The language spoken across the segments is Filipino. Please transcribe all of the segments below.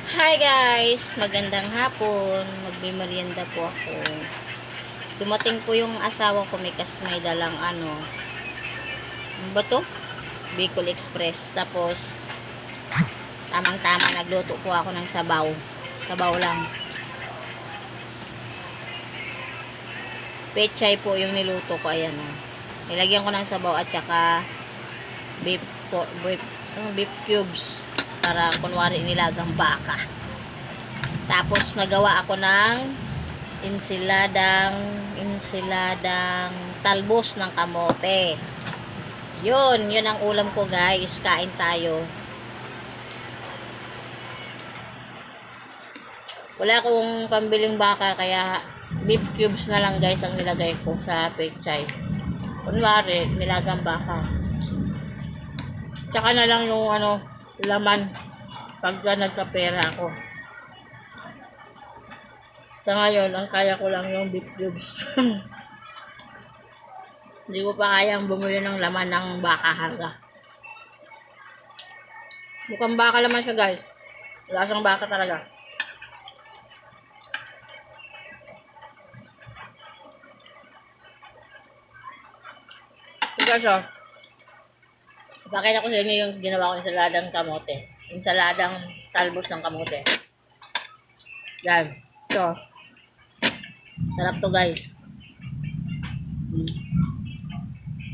Hi guys! Magandang hapon. Magmimerienda po ako. Dumating po yung asawa ko, may dalang ano ba to? Bicol Express. Tapos, tamang-tama nagluto po ako ng sabaw. Sabaw lang. Pechay po yung niluto ko. Ayan o. Nilagyan ko ng sabaw at saka beef cubes. Para kunwari nilagang baka. Tapos nagawa ako ng insiladang talbos ng kamote. Yun ang ulam ko guys. Kain tayo. Wala akong pambiling baka kaya beef cubes na lang guys ang nilagay ko sa pechay. Kunwari, nilagang baka. Tsaka na lang yung laman pagka nagkapera ako. Sa ngayon, ang kaya ko lang yung beef cubes. Hindi ko pa kayang bumili ng laman ng baka haga. Mukhang baka naman siya guys. Lasang baka talaga. So guys, pakita ko sa inyo yung ginawa ko insaladang kamote. Insaladang talbos ng kamote. Yan. So, sarap to guys.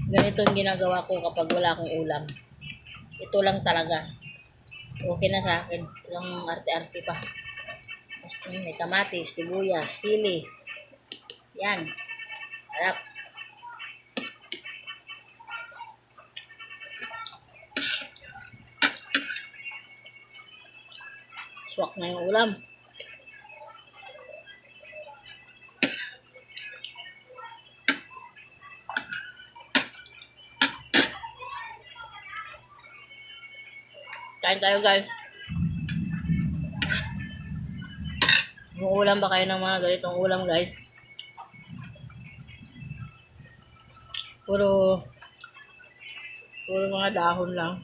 Ganito yung ginagawa ko kapag wala akong ulam. Ito lang talaga. Okay na sa akin. Yung arte-arte pa. May kamatis, sibuyas, sili. Yan. Harap. Swak na yung ulam. Kain tayo guys. Yung ulam ba kayo ng mga ganitong ulam guys? Puro mga dahon lang.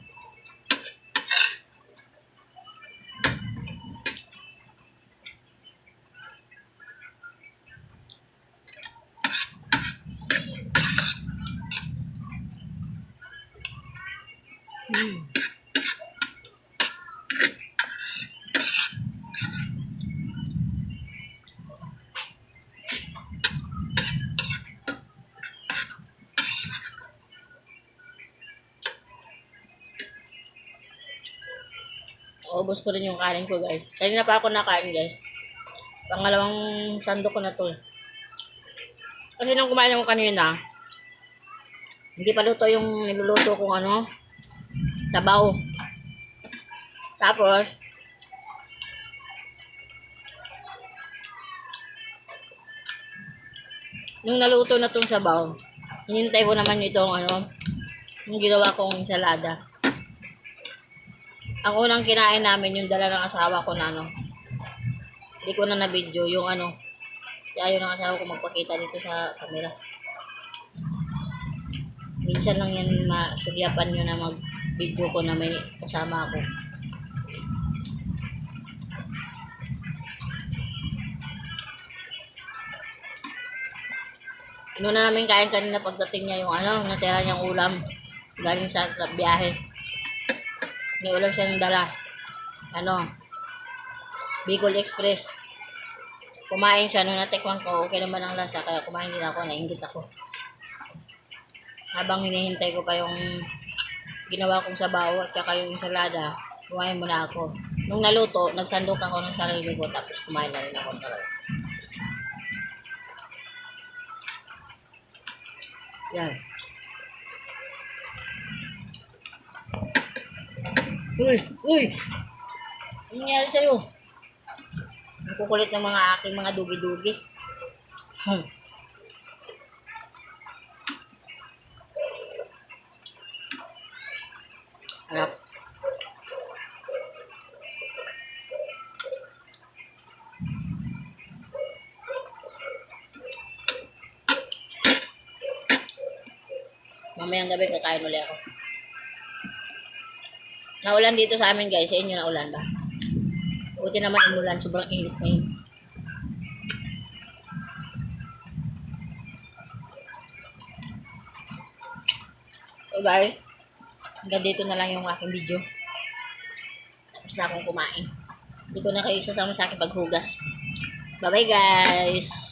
Ubos ko rin yung kanin ko guys. Kanina pa ako nakain guys. Pangalawang sandok ko na to. Kasi nung kumain ako kanina, hindi pa luto yung niluluto kong sabaw. Tapos, nung naluto na tong sabaw, hinintay ko naman itong yung ginawa kong ensalada. Ang unang kinain namin yung dala ng asawa ko na hindi ko na na-video yung si ayaw ng asawa ko magpakita dito sa camera. Minsan lang yan masugyapan nyo na mag-video ko na may kasama ako. Inuna namin kain kanina pagdating niya yung natira niyang ulam galing sa biyahe. May ulam siya ng dala. Bicol Express. Kumain siya nung natikman ko, okay naman ang lasa, kaya kumain din ako, nainggit ako. Habang hinihintay ko pa yung ginawa kong sabaw at saka yung ensalada, kumain muna ako. Nung naluto, nagsandok ako ng sarili ko, tapos kumain na rin ako talaga. Yan. Uy! Ano nangyari sa'yo? Ang kukulit ng mga aking mga dugi-dugi. Harap. Mamayang gabi kakain ulit ako. Naulan dito sa amin guys. Sa inyo naulan ba? Buti naman umulan, sobrang init ngayon. So guys, hanggang dito na lang yung aking video. Tapos na akong kumain. Hindi ko na kayo isasama sa aking paghugas. Bye bye guys!